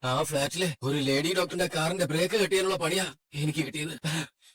ആ ഫ്ലാറ്റിലെ ഒരു ലേഡി ഡോക്ടറിന്റെ കാറിന്റെ ബ്രേക്ക് കെട്ടിയാനുള്ള പണിയാ എനിക്ക് കിട്ടിയത്.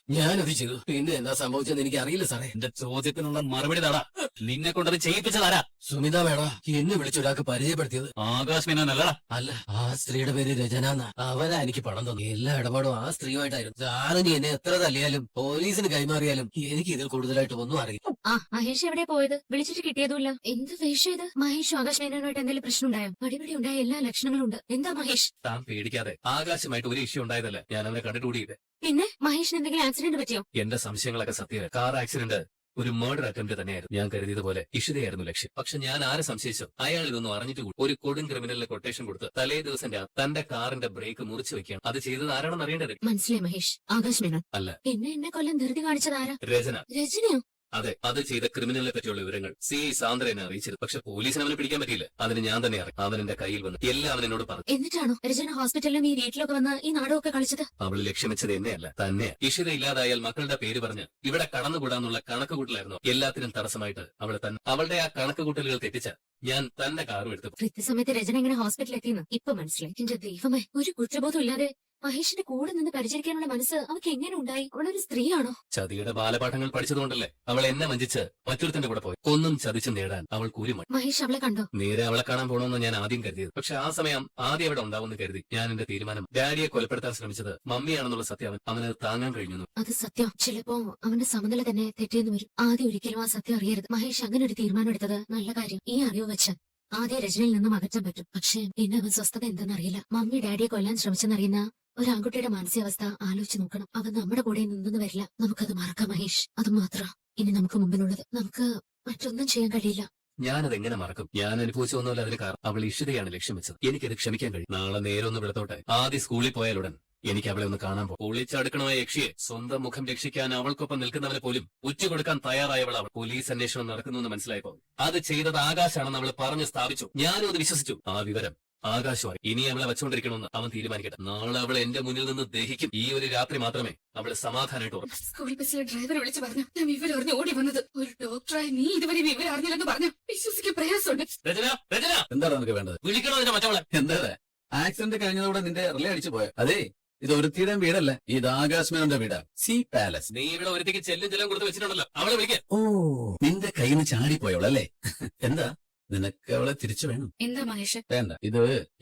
ഞാനത് ചെയ്തു. പിന്നെ എന്താ സംഭവിച്ചെന്ന് എനിക്ക് അറിയില്ല സാറേ. എന്റെ ചോദ്യത്തിനുള്ള മറുപടി താടാ. നിന്നെ കൊണ്ടത് ചെയ്യിപ്പിച്ചതാരാ? സുമിത മേടാ എന്നെ വിളിച്ചൊരാൾക്ക് പരിചയപ്പെടുത്തിയത്. ആകാശ് മേനോനല്ലടാ. അല്ല, ആ സ്ത്രീയുടെ പേര് രചന എന്നാ. അവനാ എനിക്ക് പണം തന്നു. എല്ലാ ഇടപാടും ആ സ്ത്രീയുമായിട്ടായിരുന്നു. സാറിന് എന്നെ എത്ര തല്ലിയാലും പോലീസിന് കൈമാറിയാലും എനിക്ക് ഇതിൽ കൂടുതലായിട്ട് ഒന്നും അറിയില്ല. ആ മഹേഷ് എവിടെ പോയത്? വിളിച്ചിട്ട് കിട്ടിയതുമില്ല. എന്ത് വേഷം ഇത്? മഹേഷ് ആകാശ് മേനോനുമായിട്ട് എന്തെങ്കിലും പ്രശ്നം ഉണ്ടായോ? അടിപിടി ഉണ്ടായ എല്ലാ ലക്ഷണങ്ങളും ഉണ്ട്. എന്താ മഹേഷ്? താൻ പേടിക്കാതെ. ആകാശമായിട്ട് ഒരു ഇഷ്യൂ ഉണ്ടായതല്ല. ഞാൻ അവനെ കണ്ടിട്ടുകൂടിയില്ല. പിന്നെ മഹേഷിന് എന്തെങ്കിലും ആക്സിഡന്റ് പറ്റിയോ? എന്റെ സംശയങ്ങളൊക്കെ സത്യം. കാർ ആക്സിഡന്റ് ഒരു മർഡർ അറ്റംപ്റ്റ് തന്നെയായിരുന്നു. ഞാൻ കരുതിയതുപോലെ ഇഷിതയായിരുന്നു ലക്ഷ്യം. പക്ഷെ ഞാൻ ആരെ സംശയിച്ചു? അയാൾ ഇതൊന്നും അറിഞ്ഞിട്ട് കൂടി ഒരു കൊടും ക്രിമിനലിന് കൊട്ടേഷൻ കൊടുത്ത് തലേ ദിവസം തന്റെ കാറിന്റെ ബ്രേക്ക് മുറിച്ചു വെക്കുകയാണ്. അത് ചെയ്തത് ആരാണെന്ന് അറിയേണ്ടത്. മനസ്സിലായി മഹേഷ്. ആകാശ് മേനോൻ അല്ല. പിന്നെ എന്നെ കൊല്ലം ധൃതി കാണിച്ചത് ആരാ? രചന. രജനിയോ? അതെ, അത് ചെയ്ത ക്രിമിനലിനെ പറ്റിയുള്ള വിവരങ്ങൾ സാന്ദ്ര എന്നെ അറിയിച്ചത്. പക്ഷെ പോലീസിന് അവനെ പിടിക്കാൻ പറ്റിയില്ല. അതിന് ഞാൻ തന്നെ അറിയാം. അവൻ എന്റെ കയ്യിൽ വന്ന് എല്ലാം അവൻ എന്നോട് പറഞ്ഞു. എന്നിട്ടാണോ രജന ഹോസ്പിറ്റലിലും ഈ വീട്ടിലൊക്കെ വന്ന് ഈ നാടകമൊക്കെ കളിച്ചത്? അവൾ ലക്ഷ്യം വെച്ചത് എന്നെയല്ല, തന്നെ. ഇഷിത ഇല്ലാതായാൽ മക്കളുടെ പേര് പറഞ്ഞ് ഇവിടെ കടന്നുകൂടാന്നുള്ള കണക്കുകൂട്ടലായിരുന്നു. എല്ലാത്തിനും തടസ്സമായിട്ട് അവളുടെ ആ കണക്കുകൂട്ടലുകൾ തെറ്റിച്ച ഞാൻ തന്റെ കാറും എടുത്തു. കൃത്യസമയത്ത് രജന എങ്ങനെ ഹോസ്പിറ്റലിൽ എത്തിയെന്ന് ഇപ്പൊ മനസ്സിലായി. എന്റെ ദൈവമേ, ഒരു കുറ്റബോധം ഇല്ലാതെ മഹേഷിന്റെ കൂടെ നിന്ന് പരിചരിക്കാനുള്ള മനസ്സ് അവൾക്ക് എങ്ങനെ ഉണ്ടായി? അവളൊരു സ്ത്രീയാണോ? ചതിയുടെ ബാലപാഠങ്ങൾ പഠിച്ചതുകൊണ്ടല്ലേ അവൾ എന്നെ വഞ്ചിച്ച് മറ്റൊരുത്തിന്റെ കൂടെ പോയി. ഒന്നും ചതിച്ചു നേടാൻ അവൾ കൂലിമൺ. മഹേഷ് അവളെ കണ്ടോ? നേരെ അവളെ കാണാൻ പോകണമെന്ന് ഞാൻ ആദ്യം കരുതിയത്. പക്ഷെ ആ സമയം ആദ്യം അവിടെ ഉണ്ടാവുമെന്ന് കരുതി ഞാൻ എന്റെ തീരുമാനം. ഡാഡിയെ കൊലപ്പെടുത്താൻ ശ്രമിച്ചത് മമ്മിയാണെന്നുള്ള സത്യം അവനത് താങ്ങാൻ കഴിഞ്ഞു. അത് സത്യം. ചിലപ്പോ അവന്റെ സമനില തന്നെ തെറ്റിയെന്ന് വരും. ആദ്യം ഒരിക്കലും ആ സത്യം അറിയരുത്. മഹേഷ് അങ്ങനെ ഒരു തീരുമാനം എടുത്തത് നല്ല കാര്യം. ഈ അറിവ് വെച്ച് ആദ്യ രചനയിൽ നിന്നും അകറ്റാൻ പറ്റും. പക്ഷെ പിന്നെ അവൻ സ്വസ്ഥത എന്തെന്നറിയില്ല. മമ്മി ഡാഡിയെ കൊല്ലാൻ ശ്രമിച്ചെന്നറിയുന്ന ഒരു ആൺകുട്ടിയുടെ മാനസികാവസ്ഥ ആലോചിച്ച് നോക്കണം. അവൻ നമ്മുടെ കൂടെ നിന്നെന്ന് വരില്ല. നമുക്കത് മറക്കാം മഹേഷ്. അത് മാത്രം ഇനി നമുക്ക് മുമ്പിലുള്ളത്. നമുക്ക് മറ്റൊന്നും ചെയ്യാൻ കഴിയില്ല. ഞാനത് എങ്ങനെ മറക്കും? ഞാൻ അനുഭവിച്ചു ഒന്നുമല്ല അതിന് കാരണം. അവൾ ഇഷിതയാണ് ലക്ഷ്യം വെച്ചത്. എനിക്കത് ക്ഷമിക്കാൻ കഴിയും. നാളെ നേരെ ഒന്ന് വിടത്തോട്ടെ. ആദ്യം സ്കൂളിൽ പോയാലുടൻ എനിക്ക് അവളെ ഒന്ന് കാണാൻ പോകും. പൊളിച്ചടുക്കണമായ യക്ഷിയെ സ്വന്തം മുഖം രക്ഷിക്കാൻ അവൾക്കൊപ്പം നിൽക്കുന്നവനെ പോലും ഉറ്റുകൊടുക്കാൻ തയ്യാറായവൾ അവൾ. പോലീസ് അന്വേഷണം നടക്കുന്നുവെന്ന് മനസ്സിലായപ്പോ അത് ചെയ്തത് ആകാശാണെന്ന് അവൾ പറഞ്ഞ് സ്ഥാപിച്ചു. ഞാനും അത് വിശ്വസിച്ചു. ആ വിവരം ആകാശമായി. ഇനി അവളെ വെച്ചുകൊണ്ടിരിക്കണമെന്ന് അവൻ തീരുമാനിക്കട്ടെ. നാളെ അവൾ എന്റെ മുന്നിൽ നിന്ന് ദഹിക്കും. ഈ ഒരു രാത്രി മാത്രമേ അവളെ സമാധാനമായിട്ട് ഓർമ്മ. സ്കൂൾ ബസ്സിലെ ഡ്രൈവർ വിളിച്ചു പറഞ്ഞു ഞാൻ വിവരം അറിഞ്ഞ് ഓടി വന്നത്. ഒരു ഡോക്ടറായി നീ ഇതുവരെ വിവരം അറിഞ്ഞില്ലെന്ന് പറഞ്ഞു. വിശ്വസിക്കാൻ പ്രയാസമുണ്ട്. രചന, രചന, എന്താണ് നിനക്ക് വേണ്ടത്? വിളിക്കണോ നിന്റെ മറ്റവളെ? എന്താ ആക്സിഡന്റ് കഴിഞ്ഞതോടെ നിന്റെ റിലേ അടിച്ചു പോയ? അതെ, ഇത് ഒരുത്തിയുടെ വീടല്ല, ഇത് ആകാശ് മേനോന്റെ വീടാ. C palace. നീ ഇവിടെ ഒരുത്തേക്ക് ചെല്ലും കൊടുത്ത് വെച്ചിട്ടുണ്ടല്ലോ. അവളെ വിളിക്ക. ഓ, നിന്റെ കയ്യിൽ നിന്ന് ചാടിപ്പോയവളല്ലേ? എന്താ നിനക്ക് അവളെ തിരിച്ചു വേണം? എന്താ മഹേഷ്? വേണ്ട, ഇത്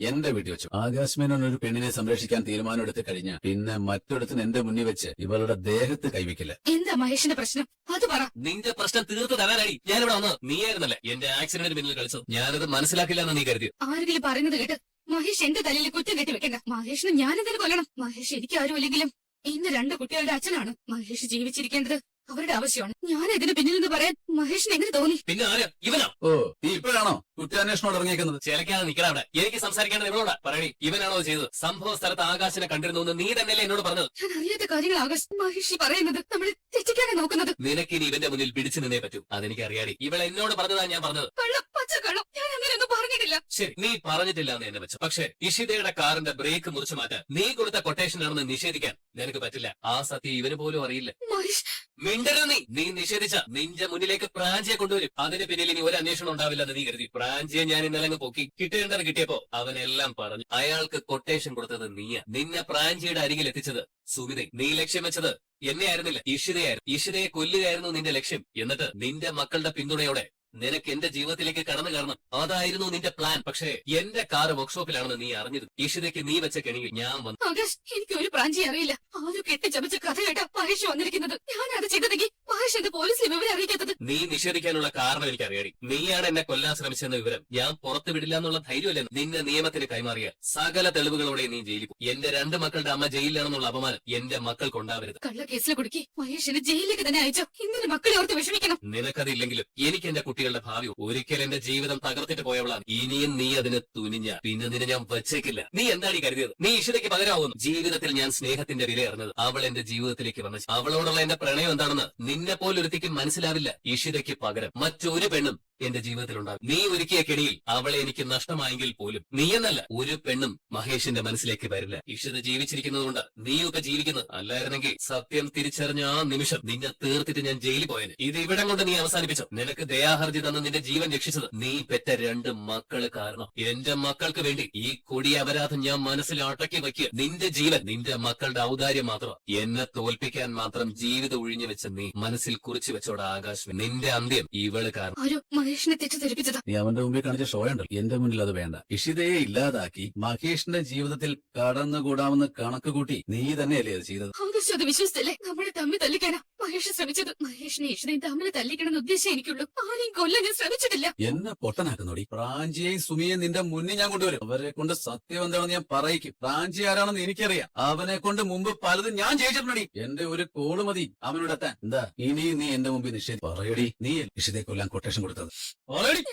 എന്റെ വീട്ടിൽ വെച്ചു. ആകാശ് മേനോൻ ഒരു പെണ്ണിനെ സംരക്ഷിക്കാൻ തീരുമാനം എടുത്ത് കഴിഞ്ഞാൽ പിന്നെ മറ്റൊരുത്തിന് എന്റെ മുന്നിൽ വെച്ച് ഇവളുടെ ദേഹത്ത് കൈവയ്ക്കില്ല. എന്താ മഹേഷിന്റെ പ്രശ്നം? അത് പറ. നിന്റെ പ്രശ്നം തീർത്ത് തരാനായി ഞാനിവിടെ വന്നത്. നീയായിരുന്നല്ലേ എന്റെ ആക്സിഡന്റിന് പിന്നിൽ കളിച്ചത്. ഞാനത് മനസ്സിലാക്കില്ല എന്ന് നീ കരുതി. ആരെങ്കിലും പറയുന്നത് കേട്ട് മഹേഷ് എന്റെ തലയിൽ കുറ്റം കെട്ടി വെക്കണ്ട. മഹേഷിന് ഞാൻ എന്തിനു കൊല്ലണം? മഹേഷ് എനിക്ക് ആരും അല്ലെങ്കിലും ഇന്ന് 2 കുട്ടികളുടെ അച്ഛനാണ്. മഹേഷ് ജീവിച്ചിരിക്കേണ്ടത് അവരുടെ ആവശ്യമാണ്. ഞാൻ ഇതിന് പിന്നിൽ നിന്ന് പറയാൻ മഹേഷിന് എങ്ങനെ തോന്നി? പിന്നെ ആരാ? ഇവനോ? ഓ, നീ ഇപ്പോഴാണോ കുറ്റാന്വേഷണോട് ഇറങ്ങിയേക്കുന്നത്? ചിലക്കാതെ നിൽക്കണ അവിടെ. എനിക്ക് സംസാരിക്കേണ്ടത് ഇവളോടാ. പറയണി, ഇവനാണോ ചെയ്തത്? സംഭവ സ്ഥലത്ത് ആകാശിനെ കണ്ടിരുന്നു എന്ന് നീ തന്നെയല്ലേ എന്നോട് പറഞ്ഞത്? ഞാൻ അറിയാത്ത കാര്യങ്ങൾ ആകാശ് മഹേഷ് പറയുന്നത് നമ്മളെ തെറ്റിക്കാനാണ് നോക്കുന്നത്. നിനക്കിനി ഇവന്റെ മുന്നിൽ പിടിച്ചു നിന്നേ പറ്റൂ. അതെനിക്ക് അറിയാടി. ഇവളെ എന്നോട് പറഞ്ഞതാ ഞാൻ പറഞ്ഞത്. കള്ളം, പച്ചക്കള്ളം. ഞാൻ അങ്ങനെയൊന്നും പറഞ്ഞിട്ടില്ല. ശരി, നീ പറഞ്ഞിട്ടില്ല എന്ന് എന്നെ വെച്ചു. പക്ഷെ ഇഷിതയുടെ കാറിന്റെ ബ്രേക്ക് മുറിച്ചു മാറ്റാൻ നീ കൊടുത്ത കൊട്ടേഷനാണെന്ന് നിഷേധിക്കാൻ നിനക്ക് പറ്റില്ല. ആ സത്യം ഇവന് പോലും അറിയില്ല. മഹേഷ് മിണ്ടരുത്. നീ നിഷേധിച്ച നിന്റെ മുന്നിലേക്ക് പ്രാഞ്ചിയെ കൊണ്ടുവരും. അതിന് പിന്നിൽ ഇനി ഒരു അന്വേഷണം ഉണ്ടാവില്ലെന്ന് നീ കരുതി. പ്രാഞ്ചിയെ ഞാൻ ഇന്നലെ അങ്ങ് പൊക്കി. കിട്ടേണ്ടത് കിട്ടിയപ്പോ അവനെല്ലാം പറഞ്ഞു. അയാൾക്ക് കൊട്ടേഷൻ കൊടുത്തത് നീയാ. നിന്നെ പ്രാഞ്ചിയുടെ അരികിൽ എത്തിച്ചത് സുമിത. നീ ലക്ഷ്യം വെച്ചത് എന്നെ ആയിരുന്നില്ല, ഇഷിതയായിരുന്നു. ഇഷിതയെ കൊല്ലുകയായിരുന്നു നിന്റെ ലക്ഷ്യം. എന്നിട്ട് നിന്റെ മക്കളുടെ പിന്തുണയോടെ നിനക്ക് എന്റെ ജീവിതത്തിലേക്ക് കടന്നു കയറണം. അതായിരുന്നു നിന്റെ പ്ലാൻ. പക്ഷേ എന്റെ കാറ് വർക്ക്ഷോപ്പിലാണെന്ന് നീ അറിഞ്ഞത്. ഇഷിതയ്ക്ക് നീ വെച്ച കെണിയിൽ ഞാൻ വന്നു. ആകാശ്, എനിക്ക് ഒരു പ്രാഞ്ചി അറിയില്ല. ആരും കെട്ടിച്ചമച്ച കഥ കേട്ട മഹേഷ് വന്നിരിക്കുന്നത്. ഞാൻ അത് ചെയ്തതെങ്കിൽ മഹേഷ് എന്റെ പോലീസിൽ വിവരം അറിയിക്കാത്തത്. നീ നിഷേധിക്കാനുള്ള കാരണം എനിക്കറിയാടി. നീയാണ് എന്നെ കൊല്ലാൻ ശ്രമിച്ചെന്ന വിവരം ഞാൻ പുറത്തു വിടില്ല എന്നുള്ള ധൈര്യമല്ലേ നിന്നെ നിയമത്തിന് കൈമാറിയ. സകല തെളിവുകളോടെ നീ ജയിലിൽ പോകും. എന്റെ 2 മക്കളുടെ അമ്മ ജയിലിലാണെന്നുള്ള അപമാനം എന്റെ മക്കൾക്കുണ്ടാവരുത്. കള്ള കേസിൽ കുടുക്കി മഹേഷിനെ ജയിലിലേക്ക് തന്നെ അയച്ചോ. ഇന്നലെ മക്കളെ ഓർത്ത് വിഷമിക്കണം. നിനക്കതില്ലെങ്കിലും എനിക്ക് എന്റെ കുട്ടികളുടെ ഭാവി. ഒരിക്കൽ എന്റെ ജീവിതം തകർത്തിട്ട് പോയവളാണ്. ഇനിയും നീ അതിന് തുനിഞ്ഞ പിന്നെ നിന്നെ ഞാൻ വച്ചേക്കില്ല. നീ എന്താണ് ഈ കരുതിയത്? നീ ഇഷിതയ്ക്ക് പകരമാവുന്നു. ജീവിതത്തിൽ ഞാൻ സ്നേഹത്തിന്റെ വില അറിഞ്ഞത് അവൾ എന്റെ ജീവിതത്തിലേക്ക് വന്നു. അവളോടുള്ള എന്റെ പ്രണയം എന്താണെന്ന് നിന്നെ പോലൊരുത്തിക്കും മനസ്സിലാവില്ല. ഇഷിതയ്ക്ക് പകരം മറ്റൊരു പെണ്ണും എന്റെ ജീവിതത്തിലുണ്ടാകും. നീ ഒരുക്കിയ കെണിയിൽ അവളെ എനിക്ക് നഷ്ടമായെങ്കിൽ പോലും നീ എന്നല്ല ഒരു പെണ്ണും മഹേഷിന്റെ മനസ്സിലേക്ക് വരില്ല. ഇഷിത ജീവിച്ചിരിക്കുന്നതുകൊണ്ട് നീയൊക്കെ ജീവിക്കുന്നത്. അല്ലായിരുന്നെങ്കിൽ സത്യം തിരിച്ചറിഞ്ഞ ആ നിമിഷം നിന്നെ തീർത്തിട്ട് ഞാൻ ജയിലിൽ പോയേനെ. ഇത് ഇവിടം കൊണ്ട് നീ അവസാനിപ്പിച്ചോ. നിനക്ക് ദയാഹർജി കോടതി തന്ന് നിന്റെ ജീവൻ രക്ഷിച്ചത് നീ പെറ്റ 2 മക്കള് കാരണം. എന്റെ മക്കൾക്ക് വേണ്ടി ഈ കൊടിയ അപരാധം ഞാൻ മനസ്സിൽ അടക്കി വയ്ക്കുക. നിന്റെ ജീവൻ നിന്റെ മക്കളുടെ ഔദാര്യം മാത്രം. എന്നെ തോൽപ്പിക്കാൻ മാത്രം ജീവിതം ഒഴിഞ്ഞു വെച്ച നീ മനസ്സിൽ കുറിച്ചു വെച്ചോടെ ആകാശം. നിന്റെ അന്ത്യം ഇവള് കാരണം. ആരോ മഹേഷിനെ തെറ്റിദ്ധരിപ്പിച്ചതാ. നീ അവന്റെ മുമ്പിൽ കാണിച്ച ഷോ ഉണ്ടല്ലോ, എന്റെ മുന്നിൽ അത് വേണ്ട. ഇഷിതയെ ഇല്ലാതാക്കി മഹേഷിന്റെ ജീവിതത്തിൽ കടന്നുകൂടാമെന്ന് കണക്ക് കൂട്ടി നീ തന്നെയല്ലേ അത് ചെയ്തത്? ആകാശ് അത് വിശ്വസിച്ചല്ലേ നമ്മളെ തമ്മിൽ തല്ലിക്കാനാ മഹേഷ് ശ്രമിച്ചത്. മഹേഷിനെ ഇഷ്ടയും തമ്മിൽ തല്ലിക്കണമെന്ന് ഉദ്ദേശം എനിക്കുള്ളൂ. ആരെയും കൊല്ലാൻ ഞാൻ ശ്രമിച്ചിട്ടില്ല. എന്നെ പൊട്ടനാക്കുന്നോടി. പ്രാഞ്ചിയെയും സുമിയെയും നിന്റെ മുന്നിൽ ഞാൻ കൊണ്ടുവരും. അവരെ കൊണ്ട് സത്യം എന്താണെന്ന് ഞാൻ പറയിക്കും. പ്രാഞ്ചി ആരാണെന്ന് എനിക്കറിയാം. അവനെ കൊണ്ട് മുമ്പ് പലതും ഞാൻ ചെയ്തിട്ടുണ്ടടി. എന്റെ ഒരു കോള് മതി അവനോട് എത്താൻ. എന്താ ഇനി നീ എന്റെ മുമ്പിൽ നിഷേധി പറയടി. നീ ഇഷിതയെ കൊല്ലാൻ കൊട്ടേഷൻ കൊടുത്തത് പറയടി.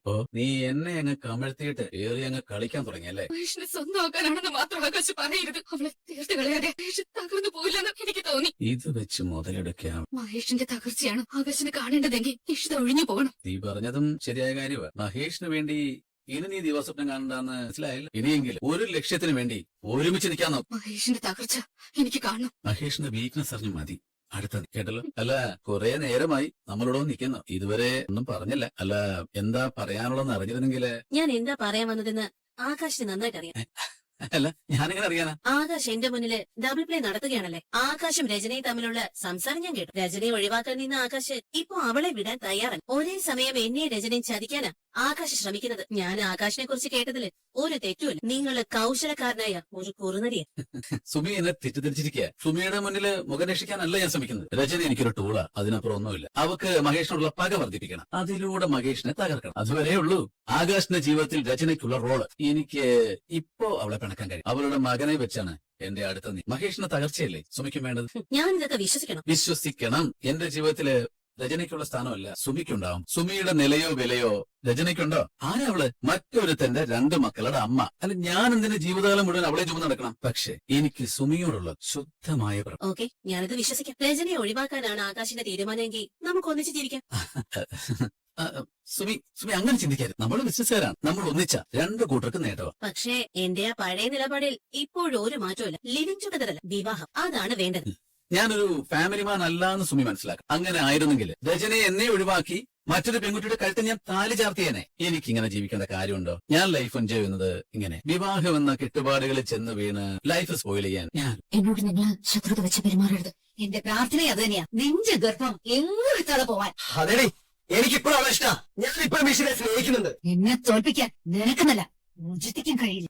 ഓ നീ എന്നെ അങ്ങ് കമഴ്ത്തിയിട്ട് ഏറി അങ്ങ് കളിക്കാൻ തുടങ്ങിയല്ലേ? മഹേഷിനെ സ്വന്തമാക്കാനാണെന്ന് മാത്രം ആകാശ് പറയരുത്. അവളെ തീർത്ത് കളയാതെ മഹേഷ് തകർന്നു പോയില്ലെന്ന് എനിക്ക് തോന്നി. ഇത് വെച്ച് മുതലെടുക്കാം. മഹേഷിന്റെ തകർച്ചയാണ് ആകാശിന് കാണേണ്ടതെങ്കിൽ ഇഷ്ടം ഒഴിഞ്ഞു പോകണം. നീ പറഞ്ഞതും ശരിയായ കാര്യമാണ്. മഹേഷിന് വേണ്ടി ഇനി നീ ദിവസപ്നം കാണണ്ടെന്ന് മനസ്സിലായില്ല. ഇനിയെങ്കിലും ഒരു ലക്ഷ്യത്തിന് വേണ്ടി ഒരുമിച്ച് നിൽക്കാൻ നോക്കും. മഹേഷിന്റെ തകർച്ച എനിക്ക് കാണണം. മഹേഷിന്റെ വീക്ക്നെസ് അറിഞ്ഞു മതി. അടുത്തത് കേട്ടല്ലോ. അല്ല കുറെ നേരമായി നമ്മളോട് നിൽക്കുന്നു, ഇതുവരെ ഒന്നും പറഞ്ഞില്ല. അല്ല എന്താ പറയാനുള്ളതെന്ന് അറിഞ്ഞിരുന്നെങ്കില്. ഞാൻ എന്താ പറയാൻ വന്നതെന്ന് ആകാശിന് നന്നായിട്ട് അറിയാം. അല്ല ഞാനെങ്ങനെ അറിയാനാ? ആകാശ് എന്റെ മുന്നില് ഡബിൾ പ്ലേ നടത്തുകയാണല്ലേ. ആകാശും രചനയും തമ്മിലുള്ള സംസാരം ഞാൻ കേട്ടു. രചനയെ ഒഴിവാക്കാൻ നിന്ന ആകാശ് ഇപ്പൊ അവളെ വിടാൻ തയ്യാറല്ല. ഒരേ സമയം എന്നെ രചനയും ചതിക്കാനാ ആകാശ് ശ്രമിക്കുന്നത്. ഞാൻ ആകാശിനെ കുറിച്ച് കേട്ടതില് ഒരു തെറ്റുമില്ല. നിങ്ങള് കൗശലക്കാരനായ ഒരു കുറുനരിയ. സുമി എന്നെ തെറ്റിദ്ധരിച്ചിരിക്കുക. സുമിയുടെ മുന്നിൽ മുഖം രക്ഷിക്കാനല്ല ഞാൻ ശ്രമിക്കുന്നത്. രചന എനിക്കൊരു ടൂളാ, അതിനപ്പുറം ഒന്നുമില്ല. അവക്ക് മഹേഷിനോടുള്ള പക വർദ്ധിപ്പിക്കണം. അതിലൂടെ മഹേഷിനെ തകർക്കണം. അതുവരെ ഉള്ളൂ ആകാശിന്റെ ജീവിതത്തിൽ രചനയ്ക്കുള്ള റോള്. എനിക്ക് ഇപ്പോ അവളെ പിണക്കാൻ കഴിയും. അവളുടെ മകനെ വെച്ചാണ് എന്റെ അടുത്ത നീ. മഹേഷിന്റെ തകർച്ചയല്ലേ സുമിക്കും വേണ്ടത്? ഞാൻ ഇതൊക്കെ വിശ്വസിക്കണം. വിശ്വസിക്കണം. എന്റെ ജീവിതത്തില് രചനയ്ക്കുള്ള സ്ഥാനമല്ല സുമിക്കുണ്ടാവും. സുമിയുടെ നിലയോ വിലയോ രചനയ്ക്കുണ്ടോ? ആരാ അവള്? മറ്റൊരുത്തന്റെ 2 മക്കളുടെ അമ്മ. അല്ല ഞാൻ എന്തിന്റെ ജീവിതകാലം മുഴുവൻ അവളെ ചുമന്ന് നടക്കണം? പക്ഷെ എനിക്ക് സുമിയോടുള്ള ശുദ്ധമായ ഓക്കെ, ഞാനിത് വിശ്വസിക്കാം. രചനയെ ഒഴിവാക്കാനാണ് ആകാശിന്റെ തീരുമാനമെങ്കിൽ നമുക്ക് ഒന്നിച്ച് ജീവിക്കാം. സുമി അങ്ങനെ ചിന്തിക്കരുത്. നമ്മൾ ബിസിനസ്സുകാരാണ്. നമ്മൾ ഒന്നിച്ച 2 കൂട്ടർക്ക് നേട്ടമാണ്. പക്ഷേ എന്റെ ആ പഴയ നിലപാടിൽ ഇപ്പോഴും ഒരു മാറ്റമില്ല. ലിവിംഗ് ടുഗദർ അല്ല, വിവാഹം. അതാണ് വേണ്ടത്. ഞാനൊരു ഫാമിലി മാൻ അല്ല എന്ന് സുമി മനസ്സിലാക്കും. അങ്ങനെ ആയിരുന്നെങ്കിൽ രചനയെ എന്നെ ഒഴിവാക്കി മറ്റൊരു പെൺകുട്ടിയുടെ കഴുത്തിൽ ഞാൻ താലി ചാർത്തിയേനെ. എനിക്കിങ്ങനെ ജീവിക്കേണ്ട കാര്യമുണ്ടോ? ഞാൻ ലൈഫ് എൻജോയ് ചെയ്യുന്നത് ഇങ്ങനെ വിവാഹം എന്ന കെട്ടുപാടുകളിൽ ചെന്ന് വീണ് ലൈഫ് സ്പോയിൽ ചെയ്യാൻ ഞാൻ. എന്നോട് നിങ്ങൾ ശത്രുത വെച്ച് പെരുമാറരുത്. എന്റെ പ്രാർത്ഥന അത് തന്നെയാ. നിന്റെ ഗർഭം എങ്ങും വിട്ടാതെ പോവാൻ. അതെടി എനിക്കിപ്പോഴും അവളെ ഇഷ്ടാ. ഞാൻ ഇപ്പോഴും മിഷിനെ സ്നേഹിക്കുന്നുണ്ട്. എന്നെ തോൽപ്പിക്കാൻ നിനക്കെന്നല്ല മുജിത്തിക്കാൻ കഴിയില്ല.